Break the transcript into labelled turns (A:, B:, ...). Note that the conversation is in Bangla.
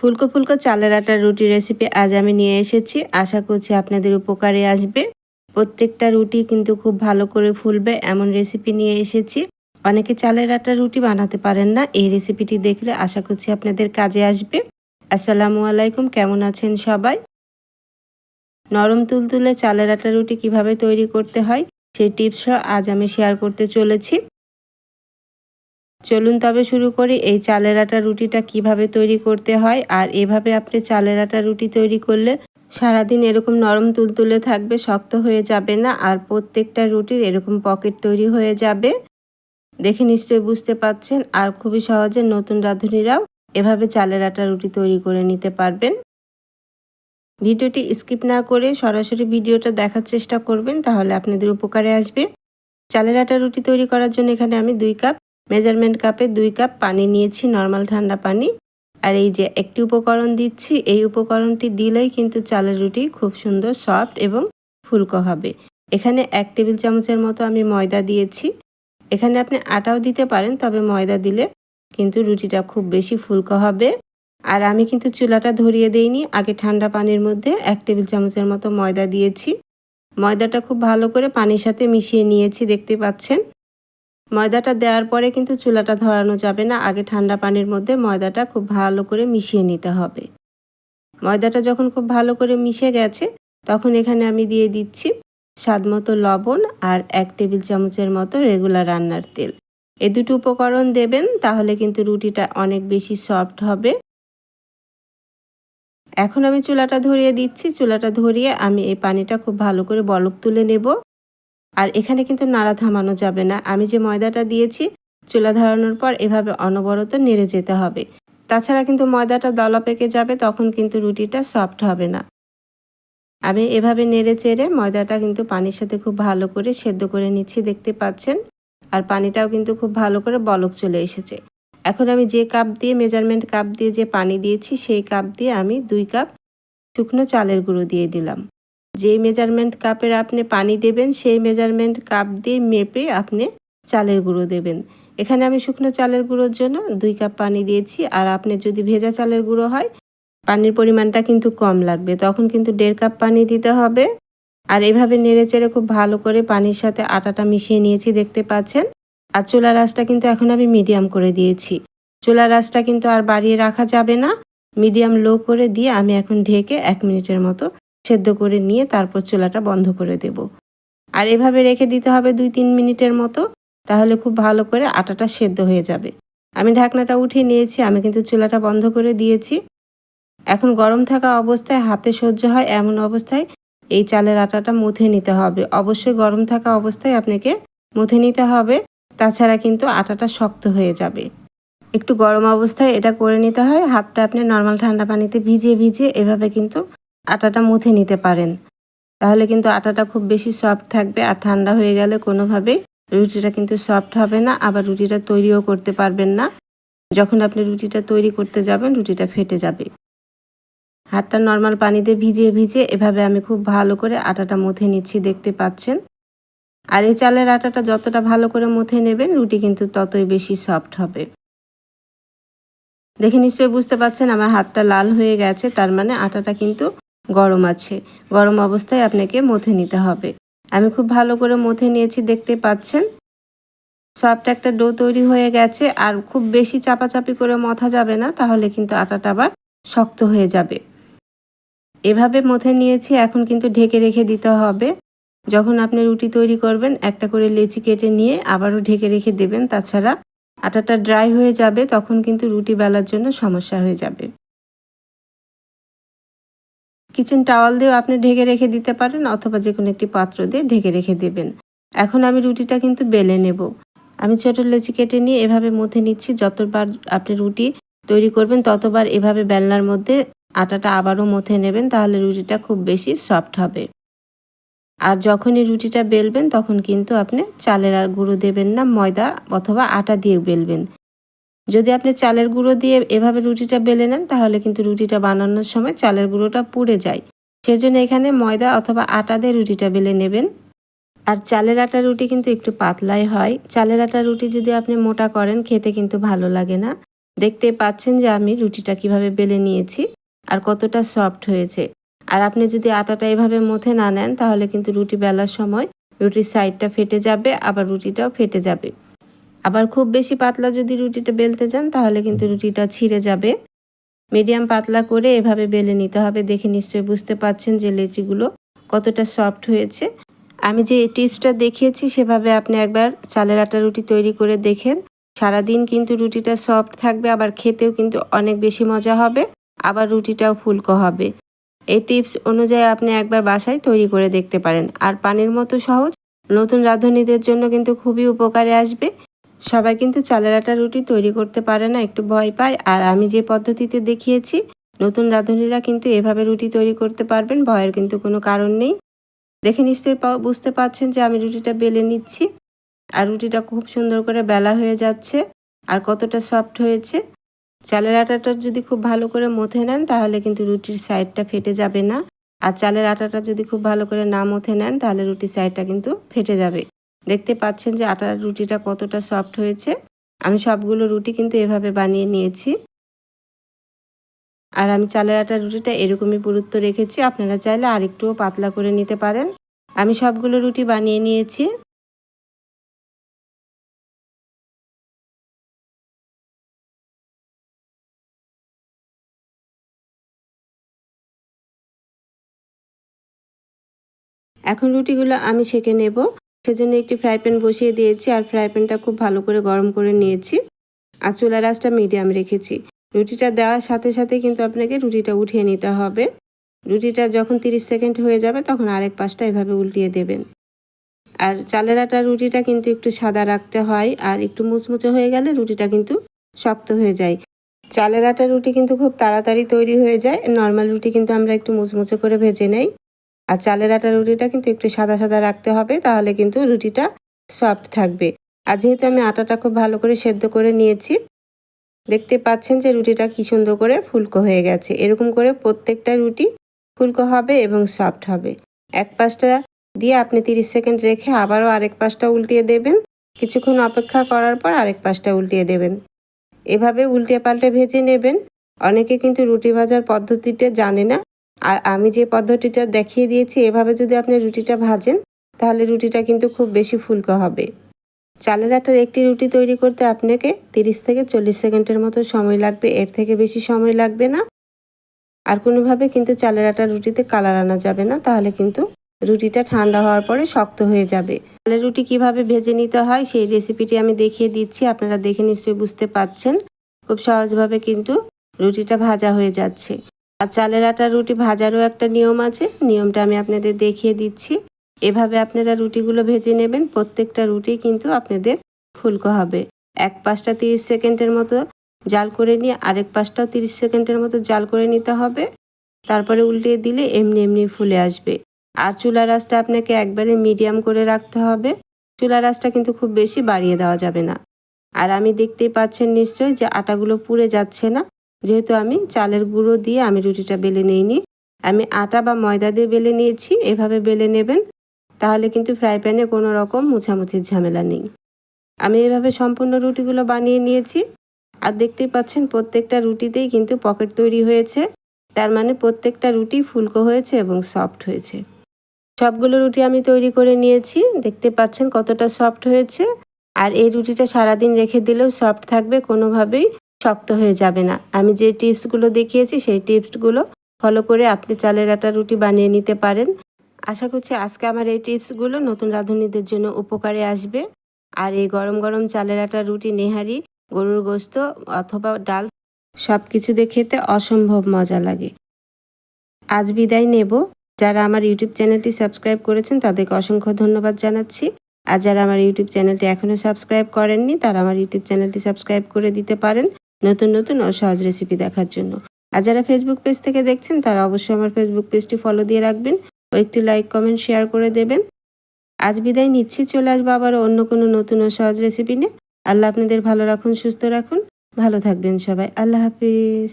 A: ফুলকো ফুলকো চালের আটার রুটি রেসিপি আজ আমি নিয়ে এসেছি। আশা করছি আপনাদের উপকারে আসবে। প্রত্যেকটা রুটি কিন্তু খুব ভালো করে ফুলবে এমন রেসিপি নিয়ে এসেছি। অনেকে চালের আটার রুটি বানাতে পারেন না, এই রেসিপিটি দেখলে আশা করছি আপনাদের কাজে আসবে। আসসালামু আলাইকুম, কেমন আছেন সবাই? নরম তুলতুলে চালের আটার রুটি কিভাবে তৈরি করতে হয় সেই টিপসও আজ আমি শেয়ার করতে চলেছি। চলুন তবে শুরু করি এই চালের আটার রুটিটা কিভাবে তৈরি করতে হয়। আর এভাবে আপনি চালের আটার রুটি তৈরি করলে সারাদিন এরকম নরম তুলতুলে থাকবে, শক্ত হয়ে যাবে না। আর প্রত্যেকটা রুটির এরকম পকেট তৈরি হয়ে যাবে। দেখে নিশ্চয়ই বুঝতে পাচ্ছেন। আর খুবই সহজে নতুন রাঁধুনিরাও এভাবে চালের আটার রুটি তৈরি করে নিতে পারবেন। ভিডিওটি স্কিপ না করে সরাসরি ভিডিওটা দেখার চেষ্টা করবেন, তাহলে আপনাদের উপকারে আসবে। চালের আটার রুটি তৈরি করার জন্য এখানে আমি 2 কাপ মেজারমেন্ট কাপে 2 কাপ পানি নিয়েছি, নর্মাল ঠান্ডা পানি। আর এই যে একটি উপকরণ দিচ্ছি, এই উপকরণটি দিলেই কিন্তু চালের রুটি খুব সুন্দর সফট এবং ফুলকো হবে। এখানে 1 টেবিল চামচের মতো আমি ময়দা দিয়েছি। এখানে আপনি আটাও দিতে পারেন, তবে ময়দা দিলে কিন্তু রুটিটা খুব বেশি ফুলকো হবে। আর আমি কিন্তু চুলাটা ধরিয়ে দেইনি, আগে ঠান্ডা পানির মধ্যে 1 টেবিল চামচের মতো ময়দা দিয়েছি। ময়দাটা খুব ভালো করে পানির সাথে মিশিয়ে নিয়েছি, দেখতে পাচ্ছেন। ময়দাটা দেওয়ার পরে কিন্তু চুলাটা ধরানো যাবে না, আগে ঠান্ডা পানির মধ্যে ময়দাটা খুব ভালো করে মিশিয়ে নিতে হবে। ময়দাটা যখন খুব ভালো করে মিশে গেছে, তখন এখানে আমি দিয়ে দিচ্ছি স্বাদমতো লবণ আর 1 টেবিল চামচের মতো রেগুলার রান্নার তেল। এই দুটো উপকরণ দেবেন, তাহলে কিন্তু রুটিটা অনেক বেশি সফট হবে। এখন আমি চুলাটা ধরিয়ে দিচ্ছি। চুলাটা ধরিয়ে আমি এই পানিটা খুব ভালো করে বলক তুলে নেব। আর এখানে কিন্তু নাড়া থামানো যাবে না। আমি যে ময়দাটা দিয়েছি, চুলা ধরানোর পর এভাবে অনবরত নেড়ে যেতে হবে। তাছাড়া কিন্তু ময়দাটা দলা পেকে যাবে, তখন কিন্তু রুটিটা সফট হবে না। আমি এভাবে নেড়ে চেড়ে ময়দাটা কিন্তু পানির সাথে খুব ভালো করে সেদ্ধ করে নিচ্ছি, দেখতে পাচ্ছেন। আর পানিটাও কিন্তু খুব ভালো করে বলক চলে এসেছে। এখন আমি যে কাপ দিয়ে মেজারমেন্ট কাপ দিয়ে যে পানি দিয়েছি, সেই কাপ দিয়ে আমি 2 কাপ শুকনো চালের গুঁড়ো দিয়ে দিলাম। যেই মেজারমেন্ট কাপের আপনি পানি দেবেন, সেই মেজারমেন্ট কাপ দিয়ে মেপে আপনি চালের গুঁড়ো দেবেন। এখানে আমি শুকনো চালের গুঁড়োর জন্য 2 কাপ পানি দিয়েছি। আর আপনি যদি ভেজা চালের গুঁড়ো হয়, পানির পরিমাণটা কিন্তু কম লাগবে, তখন কিন্তু 1.5 কাপ পানি দিতে হবে। আর এভাবে নেড়েচেড়ে খুব ভালো করে পানির সাথে আটাটা মিশিয়ে নিয়েছি, দেখতে পাচ্ছেন। আর চুলার আঁচটা কিন্তু এখন আমি মিডিয়াম করে দিয়েছি। চুলার আঁচটা কিন্তু আর বাড়িয়ে রাখা যাবে না। মিডিয়াম লো করে দিয়ে আমি এখন ঢেকে 1 মিনিটের মতো সেদ্ধ করে নিয়ে তারপর চুলাটা বন্ধ করে দেব। আর এভাবে রেখে দিতে হবে 2-3 মিনিটের মতো, তাহলে খুব ভালো করে আটাটা সেদ্ধ হয়ে যাবে। আমি ঢাকনাটা উঠিয়ে নিয়েছি, আমি কিন্তু চুলাটা বন্ধ করে দিয়েছি। এখন গরম থাকা অবস্থায় হাতে সহ্য হয় এমন অবস্থায় এই চালের আটাটা মুথে নিতে হবে। অবশ্যই গরম থাকা অবস্থায় আপনাকে মুথে নিতে হবে, তাছাড়া কিন্তু আটাটা শক্ত হয়ে যাবে। একটু গরম অবস্থায় এটা করে নিতে হয়। হাতটা আপনি নর্মাল ঠান্ডা পানিতে ভিজিয়ে ভিজিয়ে এভাবে কিন্তু আটাটা মুথে নিতে পারেন, তাহলে কিন্তু আটাটা খুব বেশি সফট থাকবে। আর ঠান্ডা হয়ে গেলে কোনোভাবেই রুটিটা কিন্তু সফট হবে না, আবার রুটিটা তৈরিও করতে পারবেন না। যখন আপনি রুটিটা তৈরি করতে যাবেন, রুটিটা ফেটে যাবে। হাতটা নর্মাল পানিতে ভিজিয়ে ভিজিয়ে এভাবে আমি খুব ভালো করে আটাটা মুথে নিচ্ছি, দেখতে পাচ্ছেন। আর এই চালের আটাটা যতটা ভালো করে মুথে নেবেন, রুটি কিন্তু ততই বেশি সফট হবে। দেখে নিশ্চয়ই বুঝতে পাচ্ছেন আমার হাতটা লাল হয়ে গেছে, তার মানে আটাটা কিন্তু গরম আছে। গরম অবস্থায় আপনাকে মুথে নিতে হবে। আমি খুব ভালো করে মুথে নিয়েছি, দেখতে পাচ্ছেন। সফট একটা ডো তৈরি হয়ে গেছে। আর খুব বেশি চাপাচাপি করে মথা যাবে না, তাহলে কিন্তু আটাটা আবার শক্ত হয়ে যাবে। এভাবে মুথে নিয়েছি, এখন কিন্তু ঢেকে রেখে দিতে হবে। যখন আপনি রুটি তৈরি করবেন, একটা করে লেচি কেটে নিয়ে আবারও ঢেকে রেখে দেবেন, তাছাড়া আটাটা ড্রাই হয়ে যাবে, তখন কিন্তু রুটি বেলার জন্য সমস্যা হয়ে যাবে। কিচেন টাওয়াল দিয়েও আপনি ঢেকে রেখে দিতে পারেন, অথবা যে কোনো একটি পাত্র দিয়ে ঢেকে রেখে দেবেন। এখন আমি রুটিটা কিন্তু বেলে নেব। আমি ছোট লেচি কেটে নিয়ে এভাবে মুথে নিচ্ছি। যতবার আপনি রুটি তৈরি করবেন, ততবার এভাবে বেলনার মধ্যে আটাটা আবারও মুথে নেবেন, তাহলে রুটিটা খুব বেশি সফট হবে। আর যখনই রুটিটা বেলবেন, তখন কিন্তু আপনি চালের আর গুঁড়ো দেবেন না, ময়দা অথবা আটা দিয়ে বেলবেন। যদি আপনি চালের গুঁড়ো দিয়ে এভাবে রুটিটা বেলে নেন, তাহলে কিন্তু রুটিটা বানানোর সময় চালের গুঁড়োটা পুড়ে যায়। সেজন্য এখানে ময়দা অথবা আটা দিয়ে রুটিটা বেলে নেবেন। আর চালের আটার রুটি কিন্তু একটু পাতলাই হয়। চালের আটার রুটি যদি আপনি মোটা করেন, খেতে কিন্তু ভালো লাগে না। দেখতে পাচ্ছেন যে আমি রুটিটা কিভাবে বেলে নিয়েছি আর কতটা সফট হয়েছে। আর আপনি যদি আটাটা এভাবে মথে না নেন তাহলে কিন্তু রুটি বেলার সময় রুটির সাইডটা ফেটে যাবে, আবার রুটিটাও ফেটে যাবে। আবার খুব বেশি পাতলা যদি রুটিটা বেলতে যান তাহলে কিন্তু রুটিটা ছিঁড়ে যাবে। মিডিয়াম পাতলা করে এভাবে বেলে নিতে হবে। দেখে নিশ্চয়ই বুঝতে পাচ্ছেন যে লেচিগুলো কতটা সফট হয়েছে। আমি যে টিপসটা দেখিয়েছি সেভাবে আপনি একবার চালের আটা রুটি তৈরি করে দেখেন। সারাদিন কিন্তু রুটিটা সফট থাকবে, আবার খেতেও কিন্তু অনেক বেশি মজা হবে, আবার রুটিটাও ফুলকো হবে। এই টিপস অনুযায়ী আপনি একবার বাসায় তৈরি করে দেখতে পারেন। আর পানির মতো সহজ, নতুন রাঁধুনিদের জন্য কিন্তু খুবই উপকারে আসবে। সবাই কিন্তু চালের আটা রুটি তৈরি করতে পারে না, একটু ভয় পায়। আর আমি যে পদ্ধতিতে দেখিয়েছি নতুন রাঁধুনিরা কিন্তু এভাবে রুটি তৈরি করতে পারবেন, ভয়ের কিন্তু কোনো কারণ নেই। দেখে নিশ্চয়ই বুঝতে পারছেন যে আমি রুটিটা বেলে নিচ্ছি আর রুটিটা খুব সুন্দর করে বেলা হয়ে যাচ্ছে আর কতটা সফট হয়েছে। চালের আটাটা যদি খুব ভালো করে মথে নেন তাহলে কিন্তু রুটির সাইডটা ফেটে যাবে না। আর চালের আটাটা যদি খুব ভালো করে না মথে নেন তাহলে রুটির সাইডটা কিন্তু ফেটে যাবে। দেখতে পাচ্ছেন যে আটার রুটিটা কতটা সফট হয়েছে। আমি সবগুলো রুটি কিন্তু এভাবে বানিয়ে নিয়েছি। আর আমি চালের আটার রুটিটা এরকমই পুরুত্ব রেখেছি, আপনারা চাইলে আরেকটুও পাতলা করে নিতে পারেন। আমি সবগুলো রুটি বানিয়ে নিয়েছি। এখন রুটিগুলো আমি সেঁকে নেব। সেজন্য একটি ফ্রাই প্যান বসিয়ে দিয়েছি আর ফ্রাই প্যানটা খুব ভালো করে গরম করে নিয়েছি। আর চুলার আঁচটা মিডিয়াম রেখেছি। রুটিটা দেওয়ার সাথে সাথে কিন্তু আপনাকে রুটিটা উঠিয়ে নিতে হবে। রুটিটা যখন 30 সেকেন্ড হয়ে যাবে তখন আরেক পাশটা এভাবে উল্টিয়ে দেবেন। আর চালের আটার রুটিটা কিন্তু একটু সাদা রাখতে হয়, আর একটু মুচমুচে হয়ে গেলে রুটিটা কিন্তু শক্ত হয়ে যায়। চালের আটার রুটি কিন্তু খুব তাড়াতাড়ি তৈরি হয়ে যায়। নর্মাল রুটি কিন্তু আমরা একটু মুচমুচে করে ভেজে নেই। আর চালের আটার রুটিটা কিন্তু একটু সাদা সাদা রাখতে হবে, তাহলে কিন্তু রুটিটা সফট থাকবে। আর যেহেতু আমি আটাটা খুব ভালো করে সেদ্ধ করে নিয়েছি, দেখতে পাচ্ছেন যে রুটিটা কি সুন্দর করে ফুলকো হয়ে গেছে। এরকম করে প্রত্যেকটা রুটি ফুলকো হবে এবং সফট হবে। এক পাশটা দিয়ে আপনি 30 সেকেন্ড রেখে আবারও আরেক পাশটা উল্টিয়ে দেবেন। কিছুক্ষণ অপেক্ষা করার পর আরেক পাশটা উল্টিয়ে দেবেন। এভাবে উল্টে পাল্টে ভেজে নেবেন। অনেকে কিন্তু রুটি ভাজার পদ্ধতিটা জানে না। আর আমি যে পদ্ধতিটা দেখিয়ে দিয়েছি এভাবে যদি আপনি রুটিটা ভাজেন তাহলে রুটিটা কিন্তু খুব বেশি ফুলকো হবে। চালের আটার একটি রুটি তৈরি করতে আপনাকে 30 থেকে 40 সেকেন্ডের মতো সময় লাগবে, এর থেকে বেশি সময় লাগবে না। আর কোনোভাবে কিন্তু চালের আটার রুটিতে কালার আনা যাবে না, তাহলে কিন্তু রুটিটা ঠান্ডা হওয়ার পরে শক্ত হয়ে যাবে। চালের রুটি কিভাবে ভেজে নিতে হয় সেই রেসিপিটি আমি দেখিয়ে দিচ্ছি, আপনারা দেখে নিশ্চয়ই বুঝতে পাচ্ছেন। খুব সহজভাবে কিন্তু রুটিটা ভাজা হয়ে যাচ্ছে। আর চালের আটার রুটি ভাজারও একটা নিয়ম আছে, নিয়মটা আমি আপনাদের দেখিয়ে দিচ্ছি। এভাবে আপনারা রুটিগুলো ভেজে নেবেন। প্রত্যেকটা রুটি কিন্তু আপনাদের ফুলকো হবে। এক পাশটা 30 সেকেন্ডের মতো জাল করে নিয়ে আরেক পাশটাও 30 সেকেন্ডের মতো জাল করে নিতে হবে। তারপরে উল্টিয়ে দিলে এমনি এমনি ফুলে আসবে। আর চুলার আঁচটা আপনাকে একবারে মিডিয়াম করে রাখতে হবে। চুলার আঁচটা কিন্তু খুব বেশি বাড়িয়ে দেওয়া যাবে না। আর আমি দেখতেই পাচ্ছেন নিশ্চয়ই যে আটাগুলো পুড়ে যাচ্ছে না, যেহেতু আমি চালের গুঁড়ো দিয়ে আমি রুটিটা বেলে নিইনি। আমি আটা বা ময়দা দিয়ে বেলে নিয়েছি। এভাবে বেলে নেবেন, তাহলে কিন্তু ফ্রাই প্যানে কোনো রকম মুছামুছির ঝামেলা নেই। আমি এভাবে সম্পূর্ণ রুটিগুলো বানিয়ে নিয়েছি। আর দেখতেই পাচ্ছেন প্রত্যেকটা রুটিতেই কিন্তু পকেট তৈরি হয়েছে। তার মানে প্রত্যেকটা রুটি ফুলকো হয়েছে এবং সফট হয়েছে। সবগুলো রুটি আমি তৈরি করে নিয়েছি। দেখতে পাচ্ছেন কতটা সফট হয়েছে। আর এই রুটিটা সারাদিন রেখে দিলেও সফট থাকবে, কোনোভাবেই শক্ত হয়ে যাবে না। আমি যে টিপসগুলো দেখিয়েছি সেই টিপসগুলো ফলো করে আপনি চালের আটার রুটি বানিয়ে নিতে পারেন। আশা করছি আজকে আমার এই টিপসগুলো নতুন রাঁধুনিদের জন্য উপকারে আসবে। আর এই গরম গরম চালের আটার রুটি, নেহারি, গরুর গোশত অথবা ডাল সব কিছু দিয়ে খেতে অসম্ভব মজা লাগে। আজ বিদায় নেব। যারা আমার ইউটিউব চ্যানেলটি সাবস্ক্রাইব করেছেন তাদেরকে অসংখ্য ধন্যবাদ জানাচ্ছি। আর যারা আমার ইউটিউব চ্যানেলটি এখনও সাবস্ক্রাইব করেননি তারা আমার ইউটিউব চ্যানেলটি সাবস্ক্রাইব করে দিতে পারেন নতুন নতুন ও সহজ রেসিপি দেখার জন্য। আর যারা ফেসবুক পেজ থেকে দেখছেন তারা অবশ্যই আমার ফেসবুক পেজটি ফলো দিয়ে রাখবেন ও একটি লাইক, কমেন্ট, শেয়ার করে দেবেন। আজ বিদায় নিচ্ছি। চলে আসবো আবার অন্য কোনো নতুন ও সহজ রেসিপি নিয়ে। আল্লাহ আপনাদের ভালো রাখুন, সুস্থ রাখুন, ভালো থাকবেন সবাই। আল্লাহ হাফিজ।